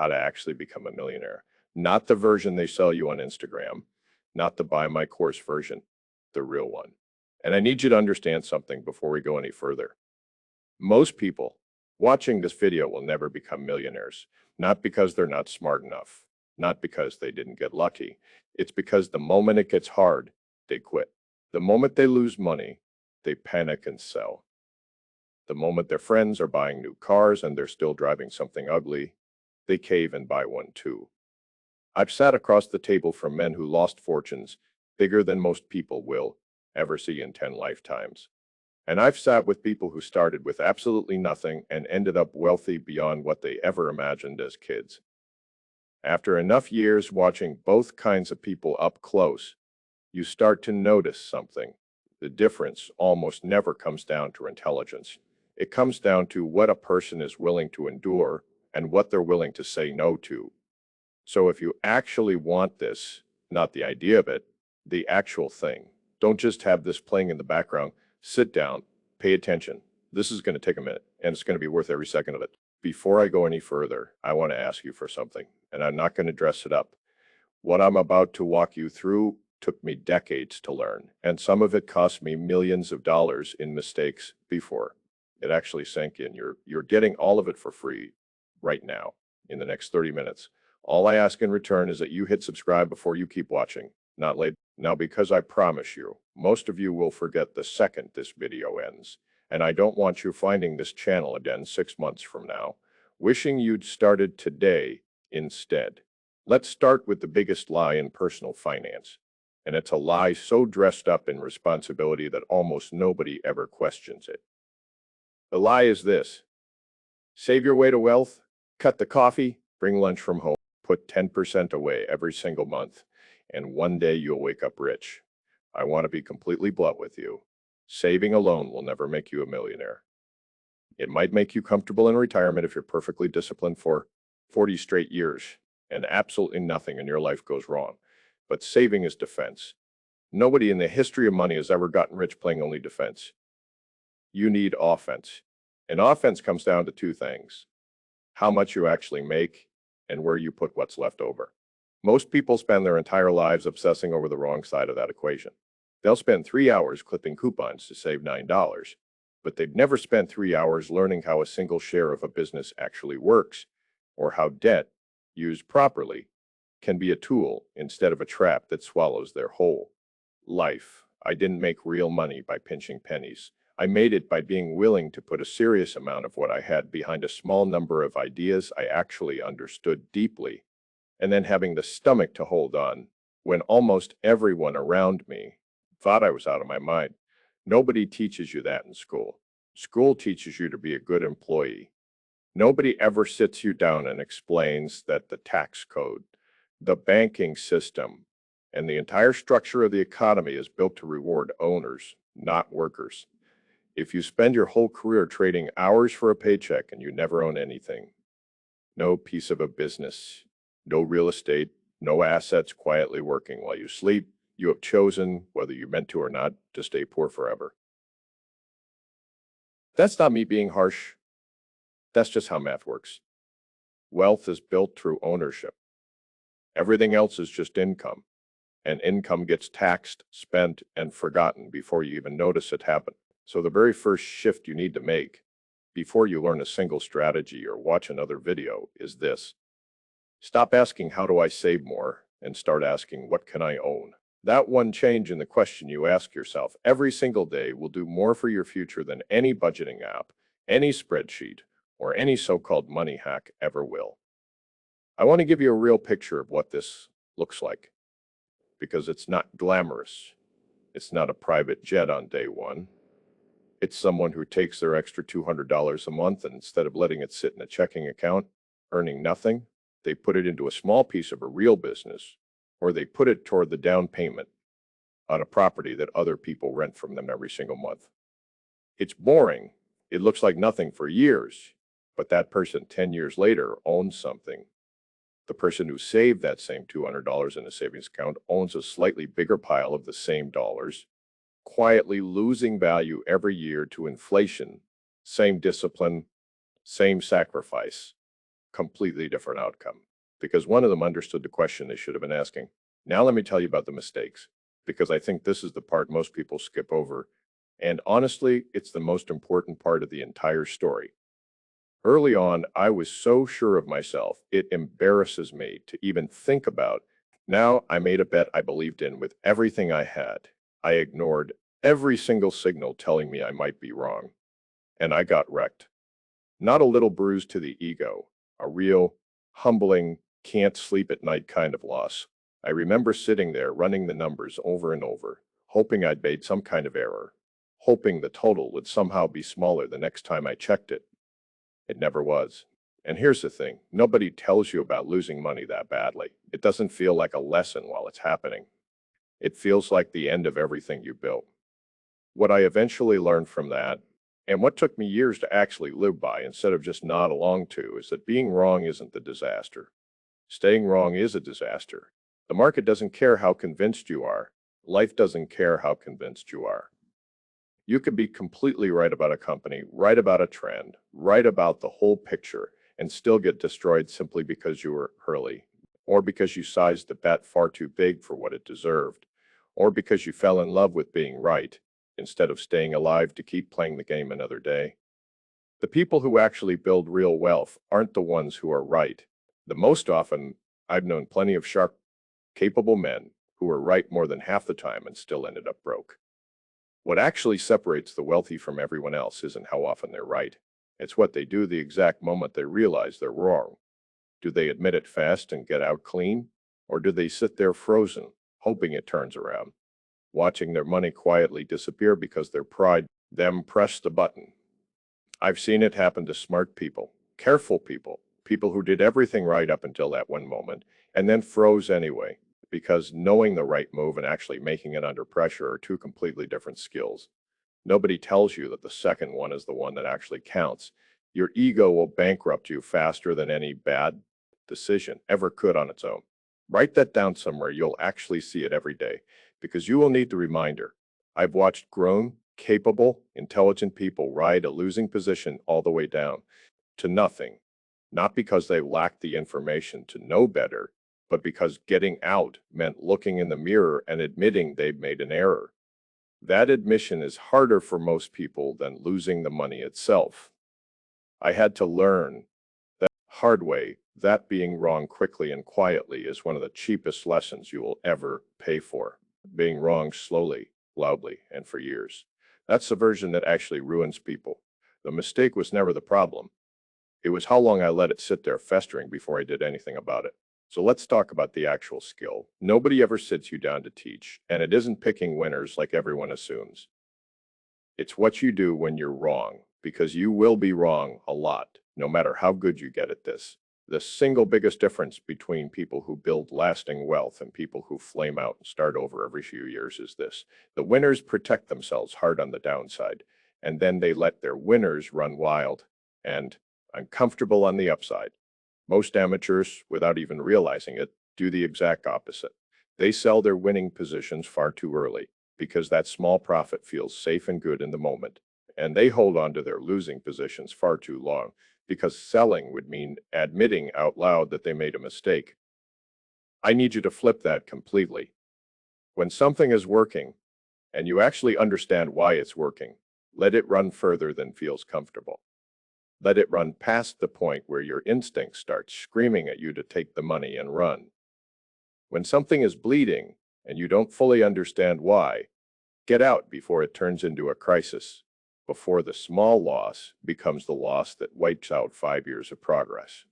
how to actually become a millionaire. Not the version they sell you on Instagram, not the buy my course version, the real one. And I need you to understand something before we go any further. Most people watching this video will never become millionaires, not because they're not smart enough, not because they didn't get lucky. It's because the moment it gets hard, they quit. The moment they lose money, they panic and sell. The moment their friends are buying new cars and they're still driving something ugly, they cave and buy one too. I've sat across the table from men who lost fortunes bigger than most people will ever see in 10 lifetimes. And I've sat with people who started with absolutely nothing and ended up wealthy beyond what they ever imagined as kids. After enough years watching both kinds of people up close, you start to notice something. The difference almost never comes down to intelligence. It comes down to what a person is willing to endure and what they're willing to say no to. So if you actually want this, not the idea of it, the actual thing, don't just have this playing in the background. Sit down, pay attention. This is going to take a minute, and it's going to be worth every second of it. Before I go any further, I want to ask you for something, and I'm not going to dress it up. What I'm about to walk you through took me decades to learn, and some of it cost me millions of dollars in mistakes before it actually sank in. You're getting all of it for free right now in the next 30 minutes. All I ask in return is that you hit subscribe before you keep watching, not late. Now, because I promise you, most of you will forget the second this video ends, and I don't want you finding this channel again 6 months from now, wishing you'd started today instead. Let's start with the biggest lie in personal finance, and it's a lie so dressed up in responsibility that almost nobody ever questions it. The lie is this: save your way to wealth, cut the coffee, bring lunch from home, put 10% away every single month, and one day you'll wake up rich. I want to be completely blunt with you. Saving alone will never make you a millionaire. It might make you comfortable in retirement if you're perfectly disciplined for 40 straight years and absolutely nothing in your life goes wrong. But saving is defense. Nobody in the history of money has ever gotten rich playing only defense. You need offense. And offense comes down to two things: how much you actually make and where you put what's left over. Most people spend their entire lives obsessing over the wrong side of that equation. They'll spend 3 hours clipping coupons to save $9, but they've never spent 3 hours learning how a single share of a business actually works, or how debt, used properly, can be a tool instead of a trap that swallows their whole life. I didn't make real money by pinching pennies. I made it by being willing to put a serious amount of what I had behind a small number of ideas I actually understood deeply, and then having the stomach to hold on when almost everyone around me thought I was out of my mind. Nobody teaches you that in school. School teaches you to be a good employee. Nobody ever sits you down and explains that the tax code, the banking system, and the entire structure of the economy is built to reward owners, not workers. If you spend your whole career trading hours for a paycheck and you never own anything, no piece of a business, no real estate, no assets quietly working while you sleep, you have chosen, whether you meant to or not, to stay poor forever. That's not me being harsh. That's just how math works. Wealth is built through ownership. Everything else is just income, and income gets taxed, spent, and forgotten before you even notice it happen. So the very first shift you need to make before you learn a single strategy or watch another video is this: stop asking, how do I save more? And start asking, what can I own? That one change in the question you ask yourself every single day will do more for your future than any budgeting app, any spreadsheet, or any so-called money hack ever will. I want to give you a real picture of what this looks like, because it's not glamorous. It's not a private jet on day one. It's someone who takes their extra $200 a month and instead of letting it sit in a checking account, earning nothing, they put it into a small piece of a real business, or they put it toward the down payment on a property that other people rent from them every single month. It's boring. It looks like nothing for years, but that person 10 years later owns something. The person who saved that same $200 in a savings account owns a slightly bigger pile of the same dollars, quietly losing value every year to inflation. Same discipline, same sacrifice. completely different outcome. Because one of them understood the question they should have been asking. Now let me tell you about the mistakes, because I think this is the part most people skip over. And honestly, it's the most important part of the entire story. Early on, I was so sure of myself, it embarrasses me to even think about. Now I made a bet I believed in with everything I had. I ignored every single signal telling me I might be wrong, and I got wrecked. Not a little bruise to the ego, a real, humbling, can't sleep at night kind of loss. I remember sitting there running the numbers over and over, hoping I'd made some kind of error, hoping the total would somehow be smaller the next time I checked it. It never was. And here's the thing, nobody tells you about losing money that badly. It doesn't feel like a lesson while it's happening. It feels like the end of everything you built. What I eventually learned from that, and what took me years to actually live by instead of just nod along to, is that being wrong isn't the disaster. Staying wrong is a disaster. The market doesn't care how convinced you are. Life doesn't care how convinced you are. You could be completely right about a company, right about a trend, right about the whole picture, and still get destroyed simply because you were early, or because you sized the bet far too big for what it deserved, or because you fell in love with being right instead of staying alive to keep playing the game another day. The people who actually build real wealth aren't the ones who are right. The most often, I've known plenty of sharp, capable men who were right more than half the time and still ended up broke. What actually separates the wealthy from everyone else isn't how often they're right. It's what they do the exact moment they realize they're wrong. Do they admit it fast and get out clean? Or do they sit there frozen, hoping it turns around, watching their money quietly disappear because their pride them press the button? I've seen it happen to smart people, careful people, people who did everything right up until that one moment, and then froze anyway, because knowing the right move and actually making it under pressure are two completely different skills. Nobody tells you that the second one is the one that actually counts. Your ego will bankrupt you faster than any bad decision ever could on its own. Write that down somewhere. You'll actually see it every day because you will need the reminder. I've watched grown, capable, intelligent people ride a losing position all the way down to nothing, not because they lacked the information to know better, but because getting out meant looking in the mirror and admitting they'd made an error. That admission is harder for most people than losing the money itself. I had to learn that hard way that being wrong quickly and quietly is one of the cheapest lessons you will ever pay for. Being wrong slowly, loudly, and for years. That's the version that actually ruins people. The mistake was never the problem. It was how long I let it sit there festering before I did anything about it. So let's talk about the actual skill. Nobody ever sits you down to teach, and it isn't picking winners like everyone assumes. It's what you do when you're wrong, because you will be wrong a lot, no matter how good you get at this. The single biggest difference between people who build lasting wealth and people who flame out and start over every few years is this. The winners protect themselves hard on the downside, and then they let their winners run wild and uncomfortable on the upside. Most amateurs, without even realizing it, do the exact opposite. They sell their winning positions far too early because that small profit feels safe and good in the moment, and they hold on to their losing positions far too long because selling would mean admitting out loud that they made a mistake. I need you to flip that completely. When something is working, and you actually understand why it's working, let it run further than feels comfortable. Let it run past the point where your instinct starts screaming at you to take the money and run. When something is bleeding and you don't fully understand why, get out before it turns into a crisis, before the small loss becomes the loss that wipes out 5 years of progress.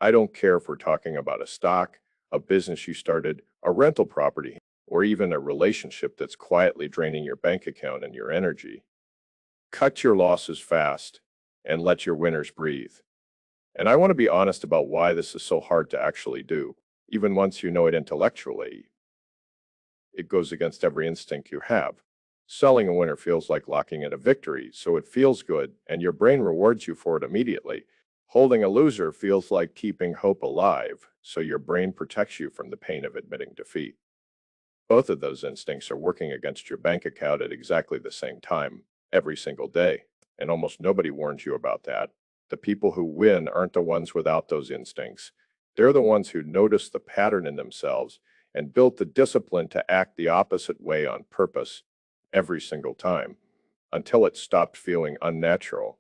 I don't care if we're talking about a stock, a business you started, a rental property, or even a relationship that's quietly draining your bank account and your energy. Cut your losses fast and let your winners breathe. And I want to be honest about why this is so hard to actually do. Even once you know it intellectually, it goes against every instinct you have. Selling a winner feels like locking in a victory, so it feels good, and your brain rewards you for it immediately. Holding a loser feels like keeping hope alive, so your brain protects you from the pain of admitting defeat. Both of those instincts are working against your bank account at exactly the same time, every single day, and almost nobody warns you about that. The people who win aren't the ones without those instincts. They're the ones who notice the pattern in themselves and built the discipline to act the opposite way on purpose every single time until it stopped feeling unnatural.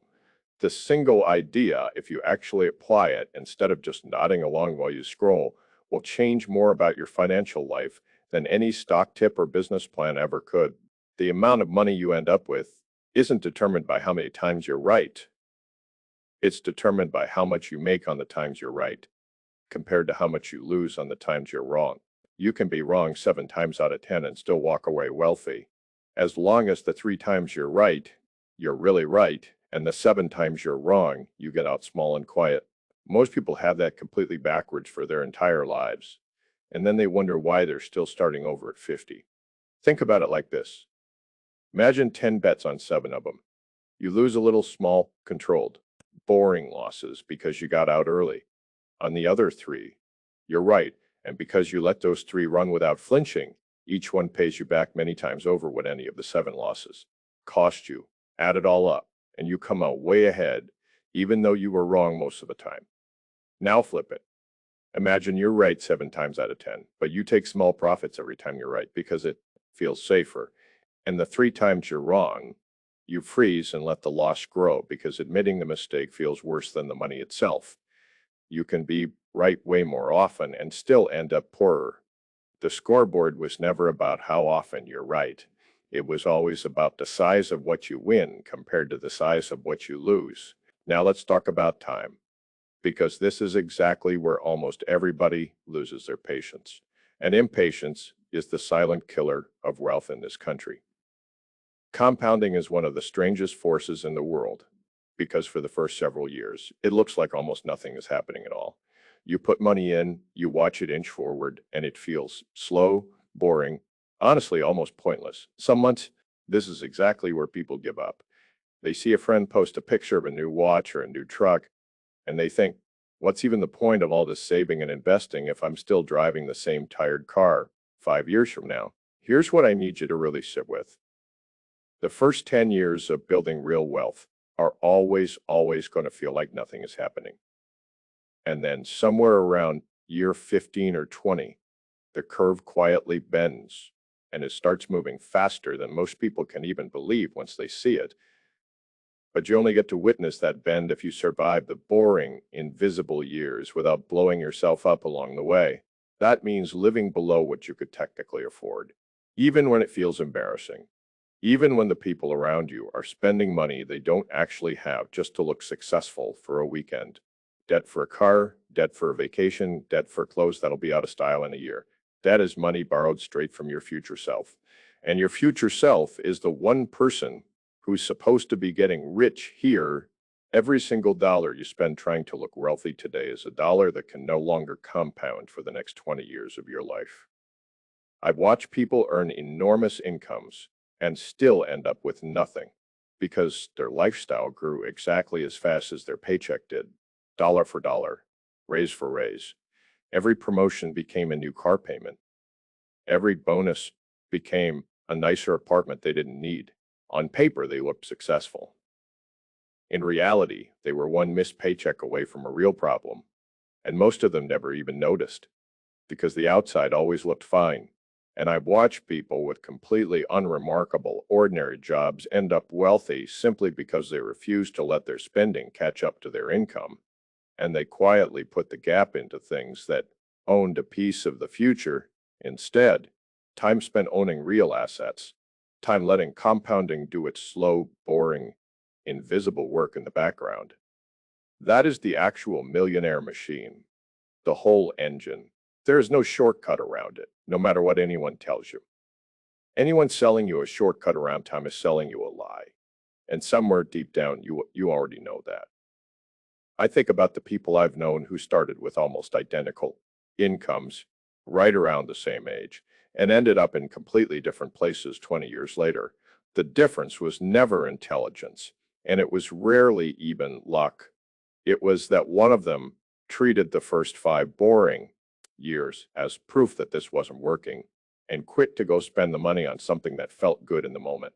The single idea, if you actually apply it instead of just nodding along while you scroll, will change more about your financial life than any stock tip or business plan ever could. The amount of money you end up with isn't determined by how many times you're right. It's determined by how much you make on the times you're right, compared to how much you lose on the times you're wrong. You can be wrong 7 times out of 10 and still walk away wealthy. As long as the 3 times you're really right, and the 7 times you're wrong, you get out small and quiet. Most people have that completely backwards for their entire lives, and then they wonder why they're still starting over at 50. Think about it like this. Imagine 10 bets on 7 of them. You lose a little small, controlled, boring losses because you got out early. On the other 3, you're right, and because you let those 3 run without flinching, each one pays you back many times over what any of the 7 losses cost you. Add it all up, and you come out way ahead, even though you were wrong most of the time. Now flip it. Imagine you're right 7 times out of 10, but you take small profits every time you're right because it feels safer. And the 3 times you're wrong, you freeze and let the loss grow because admitting the mistake feels worse than the money itself. You can be right way more often and still end up poorer. The scoreboard was never about how often you're right. It was always about the size of what you win compared to the size of what you lose. Now let's talk about time, because this is exactly where almost everybody loses their patience. And impatience is the silent killer of wealth in this country. Compounding is one of the strangest forces in the world because for the first several years, it looks like almost nothing is happening at all. You put money in, you watch it inch forward, and it feels slow, boring, honestly, almost pointless. Some months, this is exactly where people give up. They see a friend post a picture of a new watch or a new truck, and they think, what's even the point of all this saving and investing if I'm still driving the same tired car 5 years from now? Here's what I need you to really sit with. The first 10 years of building real wealth are always going to feel like nothing is happening. And then somewhere around year 15 or 20, the curve quietly bends and it starts moving faster than most people can even believe once they see it. But you only get to witness that bend if you survive the boring, invisible years without blowing yourself up along the way. That means living below what you could technically afford, even when it feels embarrassing. Even when the people around you are spending money they don't actually have just to look successful for a weekend. Debt for a car, debt for a vacation, debt for clothes that'll be out of style in a year. That is money borrowed straight from your future self. And your future self is the one person who's supposed to be getting rich here. Every single dollar you spend trying to look wealthy today is a dollar that can no longer compound for the next 20 years of your life. I've watched people earn enormous incomes and still end up with nothing because their lifestyle grew exactly as fast as their paycheck did, dollar for dollar, raise for raise. Every promotion became a new car payment. Every bonus became a nicer apartment they didn't need. On paper, they looked successful. In reality, they were one missed paycheck away from a real problem, and most of them never even noticed because the outside always looked fine. And I've watched people with completely unremarkable, ordinary jobs end up wealthy simply because they refuse to let their spending catch up to their income. And they quietly put the gap into things that owned a piece of the future instead. Time spent owning real assets, time letting compounding do its slow, boring, invisible work in the background. That is the actual millionaire machine, the whole engine. There is no shortcut around it, no matter what anyone tells you. Anyone selling you a shortcut around time is selling you a lie. And somewhere deep down, you already know that. I think about the people I've known who started with almost identical incomes right around the same age and ended up in completely different places 20 years later. The difference was never intelligence, and it was rarely even luck. It was that one of them treated the first 5 boring years as proof that this wasn't working and quit to go spend the money on something that felt good in the moment.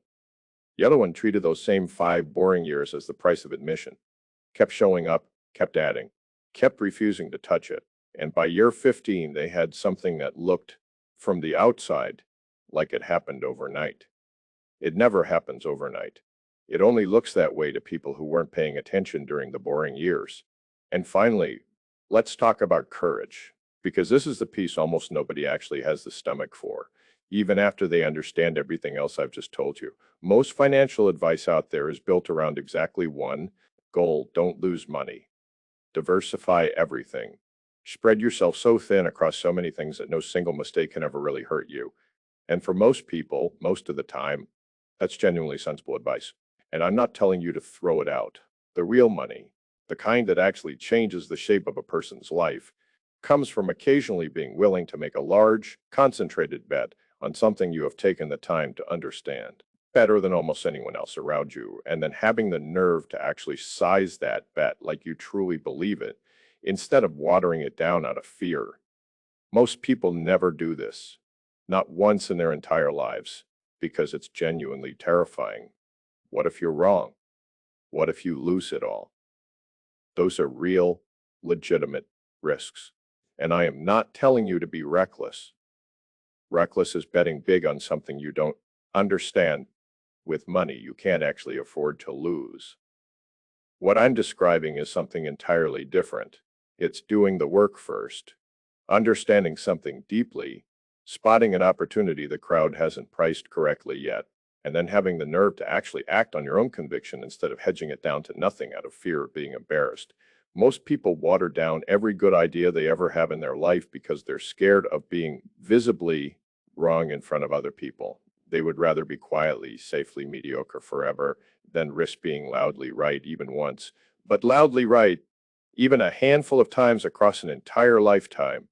The other one treated those same 5 boring years as the price of admission. kept showing up, kept adding, kept refusing to touch it. And by year 15, they had something that looked from the outside like it happened overnight. It never happens overnight. It only looks that way to people who weren't paying attention during the boring years. And finally, let's talk about courage, because this is the piece almost nobody actually has the stomach for, even after they understand everything else I've just told you. Most financial advice out there is built around exactly one goal: don't lose money. Diversify everything. Spread yourself so thin across so many things that no single mistake can ever really hurt you. And for most people, most of the time, that's genuinely sensible advice. And I'm not telling you to throw it out. The real money, the kind that actually changes the shape of a person's life, comes from occasionally being willing to make a large, concentrated bet on something you have taken the time to understand better than almost anyone else around you, and then having the nerve to actually size that bet like you truly believe it, instead of watering it down out of fear. Most people never do this, not once in their entire lives, because it's genuinely terrifying. What if you're wrong? What if you lose it all? Those are real, legitimate risks. And I am not telling you to be reckless. Reckless is betting big on something you don't understand with money you can't actually afford to lose. What I'm describing is something entirely different. It's doing the work first, understanding something deeply, spotting an opportunity the crowd hasn't priced correctly yet, and then having the nerve to actually act on your own conviction instead of hedging it down to nothing out of fear of being embarrassed. Most people water down every good idea they ever have in their life because they're scared of being visibly wrong in front of other people. They would rather be quietly, safely mediocre forever than risk being loudly right even once. But loudly right, even a handful of times across an entire lifetime,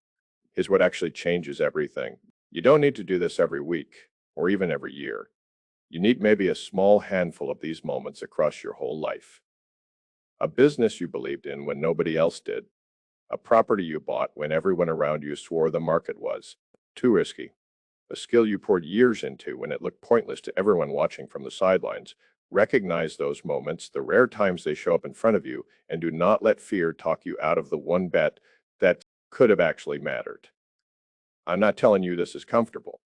is what actually changes everything. You don't need to do this every week or even every year. You need maybe a small handful of these moments across your whole life. A business you believed in when nobody else did. A property you bought when everyone around you swore the market was too risky. A skill you poured years into when it looked pointless to everyone watching from the sidelines. Recognize those moments, the rare times they show up in front of you, and do not let fear talk you out of the one bet that could have actually mattered. I'm not telling you this is comfortable.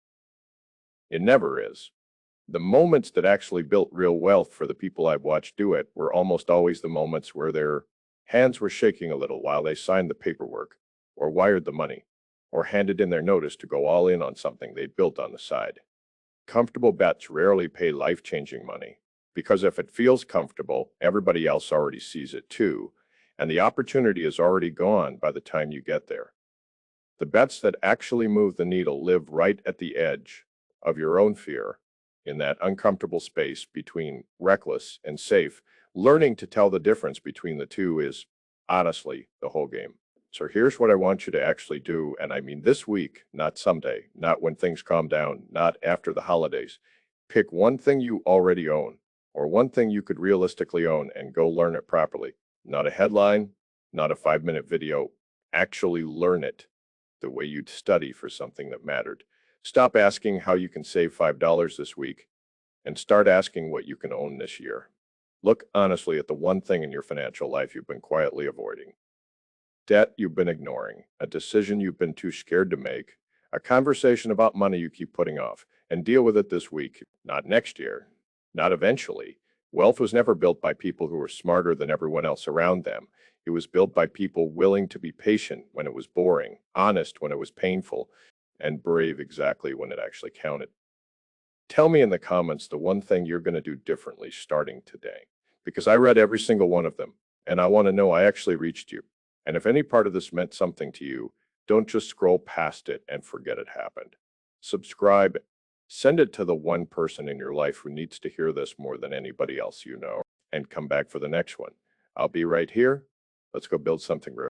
It never is. The moments that actually built real wealth for the people I've watched do it were almost always the moments where their hands were shaking a little while they signed the paperwork, or wired the money, or handed in their notice to go all in on something they'd built on the side. Comfortable bets rarely pay life-changing money, because if it feels comfortable, everybody else already sees it too, and the opportunity is already gone by the time you get there. The bets that actually move the needle live right at the edge of your own fear, in that uncomfortable space between reckless and safe. Learning to tell the difference between the two is, honestly, the whole game. So here's what I want you to actually do, and I mean this week, not someday, not when things calm down, not after the holidays. Pick one thing you already own, or one thing you could realistically own, and go learn it properly. Not a headline, not a 5-minute video. Actually learn it the way you'd study for something that mattered. Stop asking how you can save $5 this week and start asking what you can own this year. Look honestly at the one thing in your financial life you've been quietly avoiding. Debt you've been ignoring, a decision you've been too scared to make, a conversation about money you keep putting off, and deal with it this week, not next year, not eventually. Wealth was never built by people who were smarter than everyone else around them. It was built by people willing to be patient when it was boring, honest when it was painful, and brave exactly when it actually counted. Tell me in the comments the one thing you're going to do differently starting today, because I read every single one of them, and I want to know I actually reached you. And if any part of this meant something to you, don't just scroll past it and forget it happened. Subscribe, send it to the one person in your life who needs to hear this more than anybody else you know, and come back for the next one. I'll be right here. Let's go build something real.